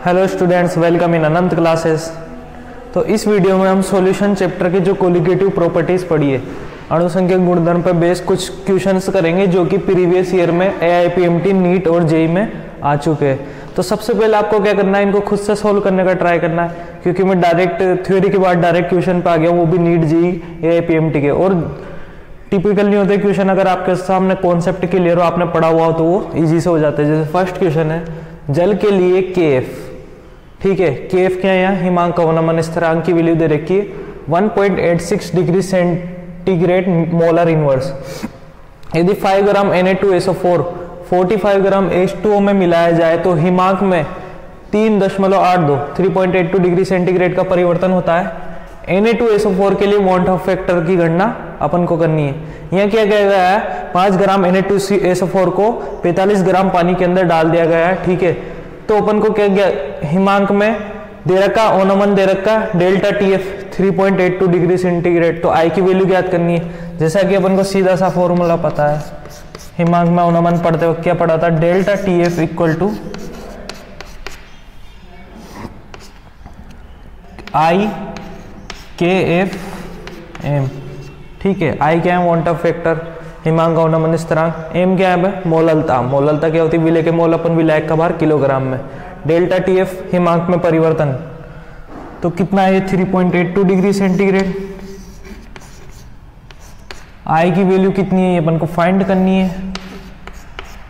Hello students, welcome in Anant classes. तो इस video में हम सॉल्यूशन चैप्टर के जो कोलिगेटिव प्रॉपर्टीज पढ़ी है, अणुसंख्यक गुणधर्म पर बेस कुछ क्वेश्चंस करेंगे जो कि प्रीवियस ईयर में AIPMT नीट और जेई में आ चुके हैं। तो सबसे पहले आपको क्या करना है, इनको खुद से सोल्व करने का ट्राई करना है, क्योंकि मैं डायरेक्ट थ्योरी के बाद डायरेक्ट क्वेश्चन पे आ गया, वो भी नीट जेई AIPMT के। और टिपिकल नहीं होते क्वेश्चन, अगर आपके सामने कॉन्सेप्ट क्लियर हो, आपने पढ़ा हुआ हो, तो वो इजी से हो जाता है। जैसे फर्स्ट क्वेश्चन है, जल के लिए KF, ठीक है, KF क्या है, यहाँ हिमांक अवनमन स्थिरांक की वैल्यू दे रखी है 1.86 डिग्री सेंटीग्रेड मोलर इनवर्स। यदि 5 ग्राम Na2SO4 45 ग्राम H2O में मिलाया जाए तो हिमांक में 3.82 डिग्री सेंटीग्रेड का परिवर्तन होता है। Na2SO4 के लिए वांट ऑफ फैक्टर की गणना अपन को करनी है। यहाँ क्या किया गया है, 5 ग्राम Na2SO4 को 45 ग्राम पानी के अंदर डाल दिया गया है, ठीक है। तो अपन को क्या गया, हिमांक में दे रखा, ओनमन दे रखा डेल्टा TF 3.82 डिग्री सेंटीग्रेड। तो I की वैल्यू ज्ञात करनी है, जैसा कि अपन को सीधा सा फॉर्मूला पता है। हिमांक में ओनमन पढ़ते वक्त क्या पढ़ा था, delta TF equal to I KF M, ठीक है। I क्या है, वांट ऑफ फैक्टर, हिमांक अवनमन स्थिरांक, M क्या है, मोललता। मोललता क्या होती है, विलय के मोल अपन विलायक का भार किलोग्राम में। डेल्टा TF हिमांक में परिवर्तन, तो कितना है, 3.82 डिग्री सेंटीग्रेड। I की वैल्यू कितनी है, अपन को फाइंड करनी है।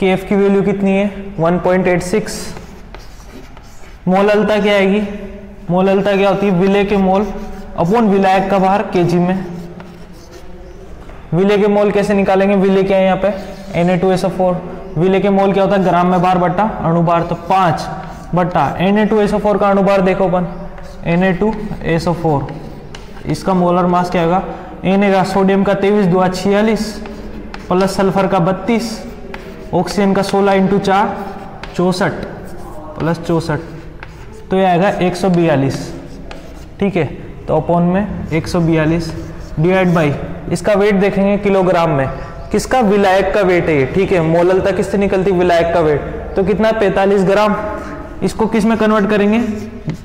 KF की वैल्यू कितनी है, 1.86। मोललता क्या आएगी, मोललता क्या होती है, विलय के मोल अपॉन विलायक का भार केजी में। विलय के मोल कैसे निकालेंगे, विलय क्या है यहाँ पे, Na2SO4। विलय के मोल क्या होता है, ग्राम में भार बट्टा अणुभार, तो 5 बट्टा Na2SO4 का अणुभार देखो अपन, Na2SO4, इसका मोलर मास क्या होगा, Na का सोडियम का 23 2 46 प्लस सल्फर का 32, ऑक्सीजन का 16 × 4 64 प्लस 64, तो यह आएगा 142, ठीक है। तो अपॉन में 142 डिवाइड बाई, इसका वेट देखेंगे किलोग्राम में, किसका, विलायक का वेट है ये, ठीक है। मोललता किससे निकलती, विलायक का वेट, तो कितना, 45 ग्राम। इसको किस में कन्वर्ट करेंगे,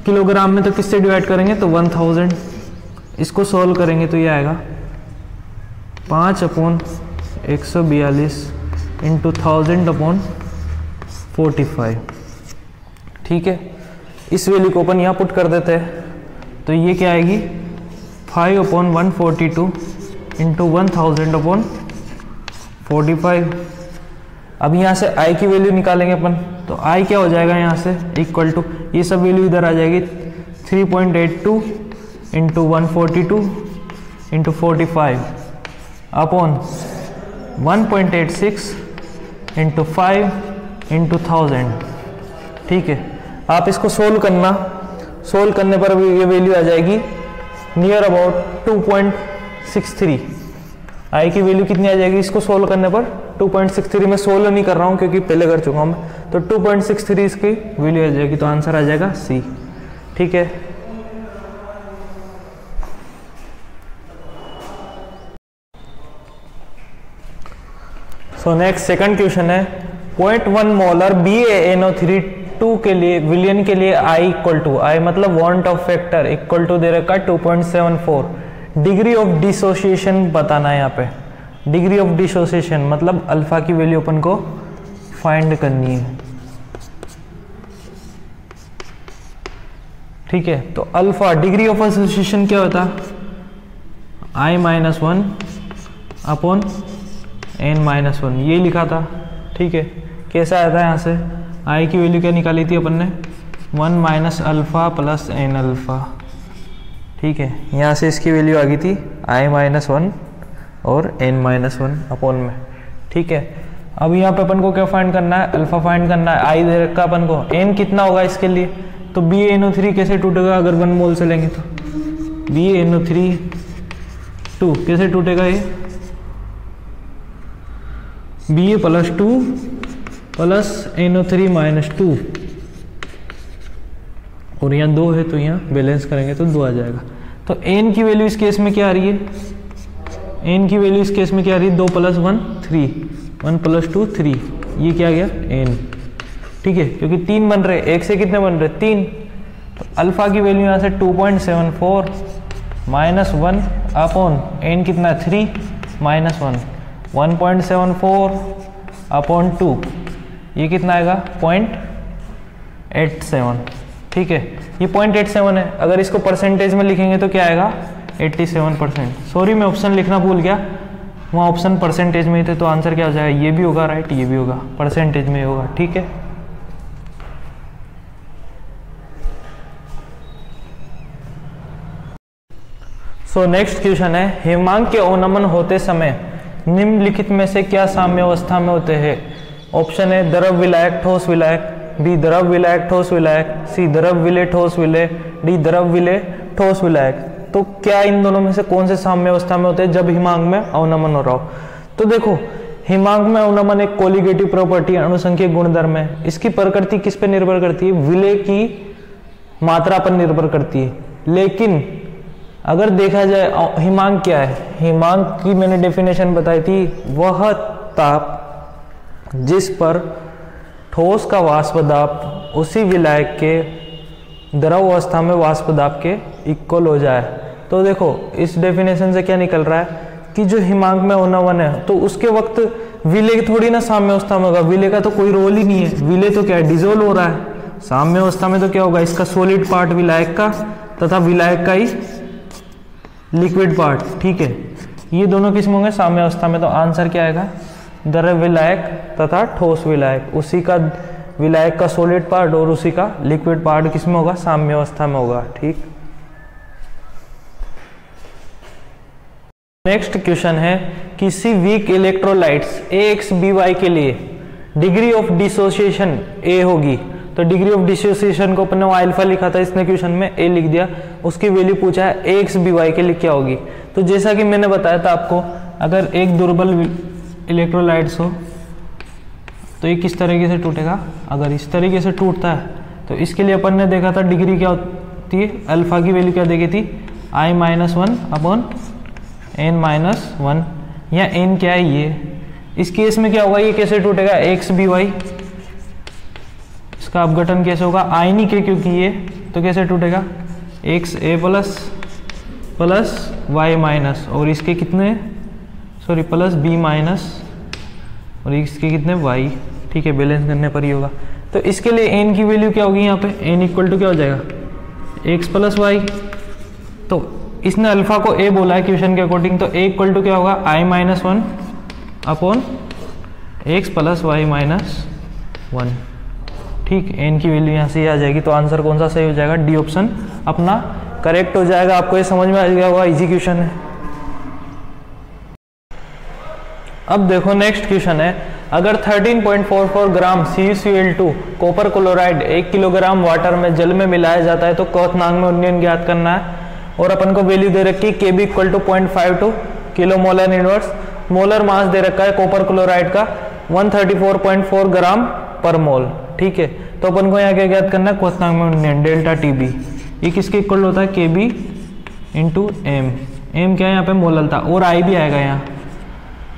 किलोग्राम में, तो किससे डिवाइड करेंगे, तो 1000। इसको सोल्व करेंगे तो ये आएगा 5/142 इंटू 1000/45, ठीक है। इस वैल्यू को अपन यहाँ पुट कर देते हैं, तो ये क्या आएगी, 5/142 इंटू 1000/45। अब यहाँ से I की वैल्यू निकालेंगे अपन, तो I क्या हो जाएगा यहाँ से, इक्वल टू, ये सब वैल्यू इधर आ जाएगी, 3.82 into 142 into 45 upon 1.86 into 5 into 1000, ठीक है। आप इसको सोल्व करना, सोल्व करने पर ये वैल्यू आ जाएगी नियर अबाउट 2.63। I की वैल्यू कितनी आ जाएगी, इसको सोल्व करने पर 2.63। मैं सोल्व नहीं कर रहा हूँ क्योंकि पहले कर चुका हूँ मैं, तो 2.63 इसकी वैल्यू आ जाएगी, तो आंसर आ जाएगा C, ठीक है। सो नेक्स्ट सेकंड क्वेश्चन है, 0.1 मोलर BaNO3 2 के लिए, विलियन के लिए I इक्वल टू, I मतलब van't Hoff factor equal to दे रखा 2.74। डिग्री ऑफ डिसोसिएशन बताना है यहाँ पे। डिग्री ऑफ डिसोसिएशन मतलब अल्फा की वैल्यू अपन को फाइंड करनी है, ठीक है। तो अल्फा, डिग्री ऑफ एसोसिएशन क्या होता, I-1 अपॉन N-1, ये लिखा था, ठीक है। कैसा आया था, यहाँ से I की वैल्यू क्या निकाली थी अपन ने, 1 - अल्फा प्लस N अल्फा, ठीक है। यहाँ से इसकी वैल्यू आ गई थी I-1 और N-1 अपॉन में, ठीक है। अब यहाँ पे अपन को क्या फाइंड करना है, अल्फा फाइंड करना है। I दे रखा अपन को, N कितना होगा इसके लिए, तो BaNO3 कैसे टूटेगा, अगर 1 मोल से लेंगे तो BaNO3 2 कैसे टूटेगा, ये Ba + 2 प्लस NO3 - 2, और यहाँ 2 है तो यहाँ बैलेंस करेंगे तो 2 आ जाएगा। तो N की वैल्यू इस केस में क्या आ रही है, N की वैल्यू इस केस में क्या आ रही है, 2 + 1 3, 1 + 2 3, ये क्या आ गया N, ठीक है, क्योंकि 3 बन रहे, 1 से कितने बन रहे 3, तो अल्फा की वैल्यू यहाँ से 2.74 माइनस 1 अपॉन एन कितना 3 माइनस 1, 1.74 अपॉन 2, ये कितना आएगा 0.87। ठीक है, ये 0.87 है। अगर इसको परसेंटेज में लिखेंगे तो क्या आएगा 87%। सॉरी मैं ऑप्शन लिखना भूल गया, वहाँ ऑप्शन परसेंटेज में ही थे, तो आंसर क्या हो जाएगा, ये भी होगा राइट, ये भी होगा, परसेंटेज में होगा। ठीक है, सो नेक्स्ट क्वेश्चन है, हिमांक के अवनमन होते समय निम्नलिखित में से क्या साम्य अवस्था में होते हैं? ऑप्शन है द्रव विलायक ठोस विलायक, बी द्रव विलायक ठोस विलायक, सी द्रव विलय ठोस विलय, डी द्रव विलय ठोस विलायक। तो क्या इन दोनों में से कौन से साम्य अवस्था में होते हैं जब हिमांक में अवनमन हो रहा हो? तो देखो, हिमांक में अवनमन एक कोलिगेटिव प्रॉपर्टी अनुसंख्यिक गुणधर्म है। इसकी प्रकृति किस पे निर्भर करती है? विलय की मात्रा पर निर्भर करती है। लेकिन अगर देखा जाए हिमांक क्या है, हिमांक की मैंने डेफिनेशन बताई थी, वह ताप जिस पर ठोस का वाष्प दाब उसी विलायक के द्रव अवस्था में वाष्प दाब के इक्वल हो जाए। तो देखो इस डेफिनेशन से क्या निकल रहा है कि जो हिमांक में अवनमन है तो उसके वक्त विलय थोड़ी ना साम्य अवस्था में होगा, विलय का तो कोई रोल ही नहीं है, विलय तो क्या है डिजोल्व हो रहा है। साम्य अवस्था में तो क्या होगा, इसका सॉलिड पार्ट विलायक का तथा विलायक का ही लिक्विड पार्ट। ठीक है, ये दोनों किस में होंगे साम्य अवस्था में। तो आंसर क्या आएगा, द्रव विलायक तथा ठोस विलायक, उसी का विलायक का सॉलिड पार्ट और उसी का लिक्विड पार्ट किस में होगा, साम्य अवस्था में होगा। ठीक, नेक्स्ट क्वेश्चन है, किसी वीक इलेक्ट्रोलाइट्स AX/BY के लिए डिग्री ऑफ डिसोसिएशन A होगी। तो डिग्री ऑफ डिसोसिएशन को अपने अल्फा लिखा था, इसने क्वेश्चन में A लिख दिया, उसकी वैल्यू पूछा है AX/BY के लिए क्या होगी। तो जैसा कि मैंने बताया था आपको, अगर एक दुर्बल इलेक्ट्रोलाइट्स हो तो ये किस तरीके से टूटेगा, अगर इस तरीके से टूटता है तो इसके लिए अपन ने देखा था डिग्री क्या होती है, अल्फा की वैल्यू क्या देखी थी I-1/n-1। या n क्या है ये, इस केस में क्या होगा, ये कैसे टूटेगा AX/BY, इसका अपघटन कैसे होगा, आयनिक है क्योंकि ये, तो कैसे टूटेगा XA++Y- और इसके कितने +B- और इसके कितने y। ठीक है, बैलेंस करने पर ही होगा। तो इसके लिए n की वैल्यू क्या होगी, यहाँ पे n इक्वल टू क्या हो जाएगा x+y। तो इसने अल्फा को a बोला है क्वेश्चन के अकॉर्डिंग, तो a इक्वल टू क्या होगा I-1/x+y-1। ठीक, n की वैल्यू यहाँ से आ जाएगी। तो आंसर कौन सा सही हो जाएगा, डी ऑप्शन अपना करेक्ट हो जाएगा। आपको ये समझ में आ गया होगा, इजी क्वेश्चन है। अब देखो नेक्स्ट क्वेश्चन है, अगर 13.44 ग्राम CuCl2 copper chloride 1 kilogram water में जल में मिलाया जाता है तो क्वथनांक में उन्नयन ज्ञात करना है। और अपन को वैल्यू दे रखी Kb equal to 0.52 kilo molar inverse, molar mass दे रखा है कॉपर क्लोराइड का 134.4 ग्राम पर मोल। ठीक है, तो अपन को यहाँ क्या ज्ञात करना है, क्वथनांक में उन्नयन डेल्टा Tb, ये किसके इक्वल होता है Kb इंटू m। m क्या है यहाँ पे मोललता, और I भी आएगा यहाँ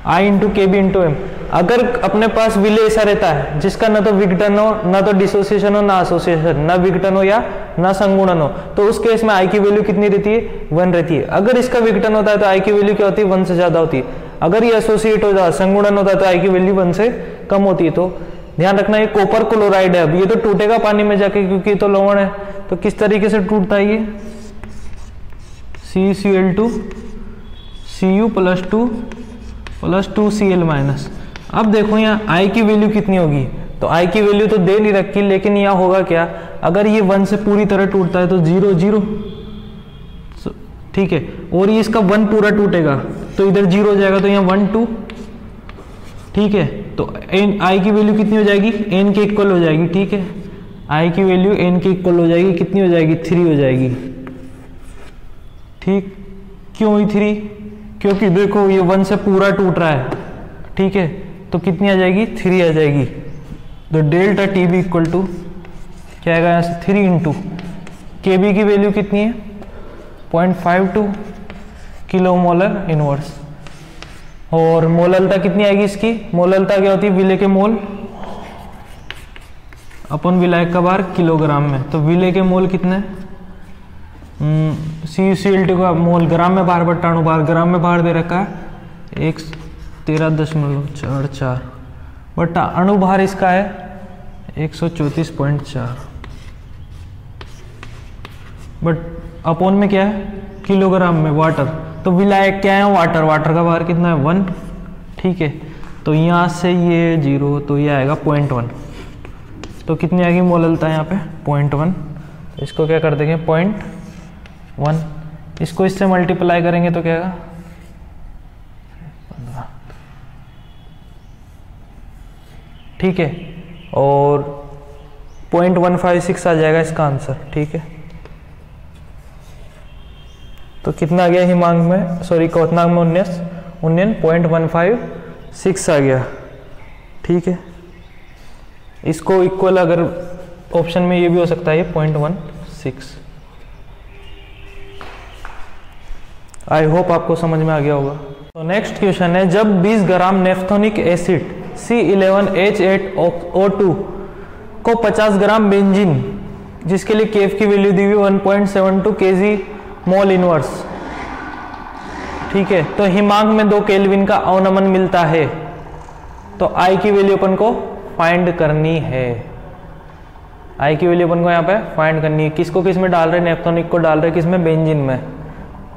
I into Kb into m। अगर अपने पास विलय ऐसा रहता है जिसका ना तो विघटन हो, ना तो डिसोसिएशन हो, ना एसोसिएशन, ना विघटन हो या ना संगुणन हो, तो उस केस में I की वैल्यू कितनी रहती है, 1 रहती है। अगर इसका विघटन होता है तो I की वैल्यू क्या होती है, 1 से ज्यादा होती है। अगर ये एसोसिएट हो जाता, संगुणन होता है तो I की वैल्यू 1 से कम होती है। तो ध्यान रखना, ये कॉपर क्लोराइड है, अब ये तो टूटेगा पानी में जाके क्योंकि ये तो लवण है। तो किस तरीके से टूटता है ये, CuCl2 Cu+2 अब देखो यहाँ I की वैल्यू कितनी होगी, तो I की वैल्यू तो दे नहीं रखी, लेकिन यहाँ होगा क्या, अगर ये 1 से पूरी तरह टूटता है तो 0 0। ठीक है, और ये इसका 1 पूरा टूटेगा तो इधर 0 हो जाएगा, तो यहाँ 1 2। ठीक है, तो I की वैल्यू कितनी हो जाएगी, n के इक्वल हो जाएगी। ठीक है, I की वैल्यू n के इक्वल हो जाएगी, कितनी हो जाएगी, 3 हो जाएगी। ठीक, क्यों ही 3, क्योंकि देखो ये 1 से पूरा टूट रहा है। ठीक है, तो कितनी आ जाएगी, 3 आ जाएगी। तो डेल्टा Tb इक्वल टू क्या आएगा यहाँ से 3 इंटू Kb की वैल्यू कितनी है 0.52 किलो मोलर इनवर्स। और मोललता कितनी आएगी इसकी, मोललता क्या होती है, विलय के मोल अपन विलायक का भार किलोग्राम में, तो विले के मोल कितने, CuCl2 का मोल ग्राम में भार बट्टा अणुभार, ग्राम में भार दे रखा है 13.44 बट्टा अणुभार इसका है 134.4, बट अपोन में क्या है किलोग्राम में वाटर, तो विलायक क्या है वाटर, वाटर का भार कितना है 1, ठीक है। तो यहाँ से ये 0 तो ये आएगा 0.1, तो कितनी आएगी मोललता है यहाँ पे 0.1, तो इसको क्या कर देंगे 0.1, इसको इससे मल्टीप्लाई करेंगे तो क्या आएगा 15, ठीक है, और 0.156 आ जाएगा इसका आंसर, ठीक है। तो कितना आ गया हिमांक में, सॉरी क्वथनांक में 19.156 आ गया, ठीक है। इसको इक्वल अगर ऑप्शन में ये भी हो सकता है ये 0.16। आई होप आपको समझ में आ गया होगा। तो नेक्स्ट क्वेश्चन है, जब 20 ग्राम नेफ्थोनिक एसिड C11H8O2 को 50 ग्राम बेंजीन, जिसके लिए केफ की वैल्यू दी हुई 1.72 kg मोल इनवर्स, ठीक है, तो हिमांक में 2 केल्विन का अवनमन मिलता है, तो आई की वैल्यू अपन को फाइंड करनी है। आई की वैल्यू अपन को यहाँ पे फाइंड करनी है, किसको किस में डाल रहे, नेफ्थोनिक को डाल रहे किस में, बेंजीन में।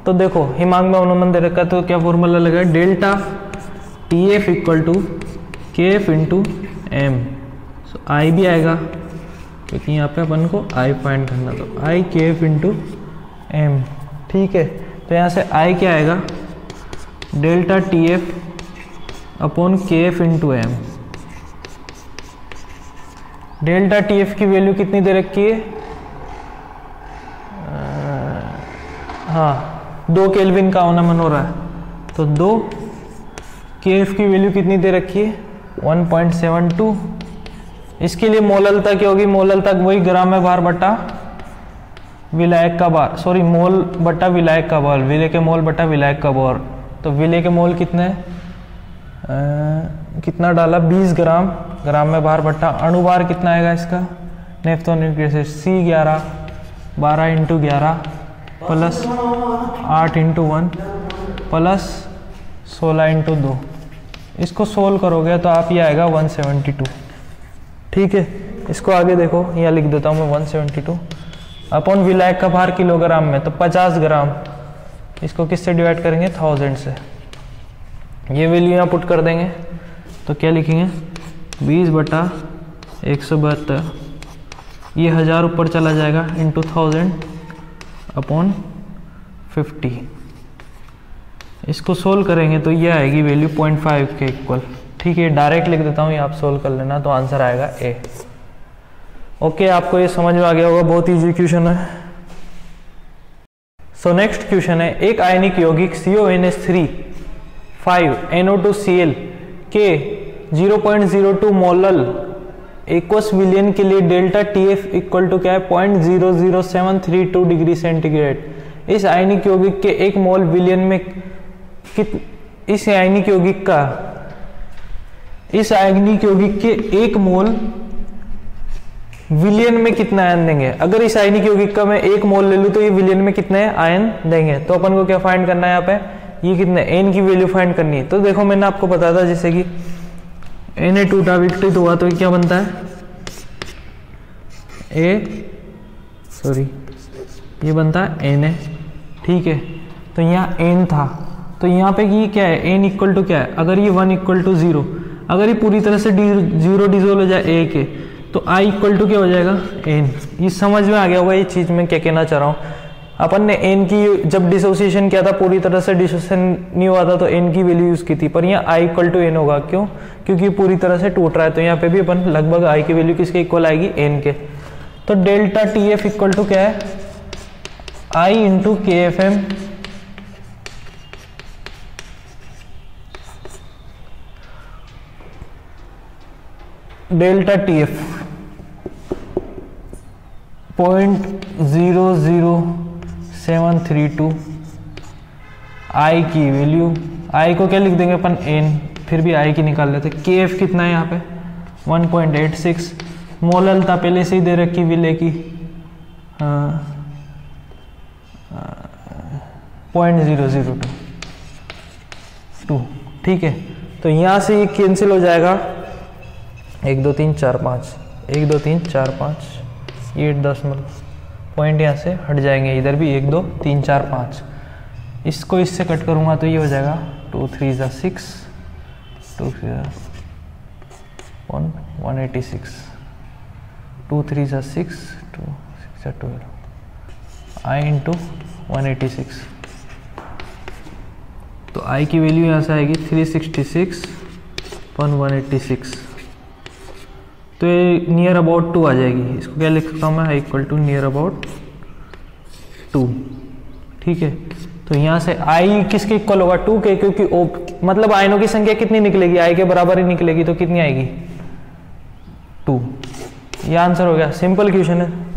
तो देखो हिमांक में अवनमन दे रखा है, तो क्या फॉर्मूला लगा, delta TF equal to KF into M, so I भी आएगा क्योंकि यहाँ पे अपन को आई फाइंड करना, तो आई KF इंटू M, ठीक है। तो यहाँ से आई क्या आएगा, delta TF upon KF into M। Delta TF की वैल्यू कितनी दे रखी है, हाँ 2 केल्विन का अवनमन हो रहा है, तो 2 KF की वैल्यू कितनी दे रखी है 1.72। इसके लिए मोललता क्या होगी, मोललता वही ग्राम में भार बट्टा विलायक का भार, सॉरी मोल बट्टा विलायक का भार, विले के मोल बट्टा विलायक का भार। तो विले के मोल कितने, कितना डाला 20 ग्राम, ग्राम में भार बट्टा अणुभार कितना आएगा इसका, naphthionic acid C11 12 into 11 plus 8 into 1 plus 16 into 2, इसको सोल्व करोगे तो आप ये आएगा 172, ठीक है। इसको आगे देखो, यहाँ लिख देता हूँ मैं 172 अपॉन विलायक का भार किलोग्राम में, तो 50 ग्राम, इसको किससे डिवाइड करेंगे 1000 से, ये वैल्यू यहाँ पुट कर देंगे, तो क्या लिखेंगे 20/172, ये 1000 ऊपर चला जाएगा इंटू 1000 अपॉन 50, इसको सोल्व करेंगे तो ये आएगी वैल्यू 0.5 के इक्वल, ठीक है। डायरेक्ट लिख देता हूँ, ये आप सोल्व कर लेना, तो आंसर आएगा A। ओके, आपको ये समझ में आ गया होगा, बहुत इजी क्वेश्चन है। सो नेक्स्ट क्वेश्चन है, एक आयनिक यौगिक CONH3 5NO2Cl के 0.02 मोलल एक्वस विलियन के लिए डेल्टा TF इक्वल टू क्या है 0.00732 डिग्री सेंटीग्रेड। इस आयनिक यौगिक के 1 मोल विलियन में इस आयनिक यौगिक के 1 मोल विलियन में कितना आयन देंगे। अगर इस आयनिक यौगिक का मैं 1 मोल ले लूँ तो ये विलियन में कितने आयन देंगे। तो अपन को क्या फाइंड करना है यहाँ पे, ये कितने एन की वैल्यू फाइंड करनी है। तो देखो मैंने आपको बताया था जैसे कि Na2 विकसित हुआ तो क्या बनता है ये बनता है Na, ठीक है। तो यहाँ n था, तो यहाँ पे ये क्या है n इक्वल टू क्या है, अगर ये 1 इक्वल टू 0, अगर ये पूरी तरह से 0 डिजोल्व हो जाए a के, तो i इक्वल टू क्या हो जाएगा n। ये समझ में आ गया होगा ये चीज़ मैं क्या कहना चाह रहा हूँ। अपन ने n की जब डिसोसिएशन किया था पूरी तरह से डिसोसिएशन नहीं हुआ था तो n की वैल्यू यूज़ की थी, पर यहाँ i इक्वल टू n होगा। क्यों? क्योंकि पूरी तरह से टूट रहा है, तो यहाँ पे भी अपन लगभग i की वैल्यू किसके इक्वल आएगी n के। तो डेल्टा TF इक्वल टू क्या है I into KFM delta TF 0.00732 I की वैल्यू, I को क्या लिख देंगे अपन n, फिर भी I की निकाल लेते। KF कितना है यहाँ पे 1.86 मोललता पहले से ही दे रखी विले की 0.0022, ठीक है। तो यहाँ से ये कैंसिल हो जाएगा, 1 2 3 4 5, 1 2 3 4 5, ये 10 पॉइंट यहाँ से हट जाएंगे, इधर भी 1 2 3 4 5। इसको इससे कट करूँगा तो ये हो जाएगा 2 3 ज़ा 6, 2 3 186, 2 3 ज़ा 6, 2 6 ज़ा 12, I इंटू 186। तो I की वैल्यू यहाँ से आएगी 366/186। तो ये नियर अबाउट 2 आ जाएगी। इसको क्या लिख सकता हूँ मैं, I equal to near about 2, ठीक है। तो यहाँ से I किसके इक्वल होगा, 2 के, क्योंकि O मतलब आयनों की संख्या कितनी निकलेगी, I के बराबर ही निकलेगी, तो कितनी आएगी 2। ये आंसर हो गया, सिंपल क्वेश्चन है।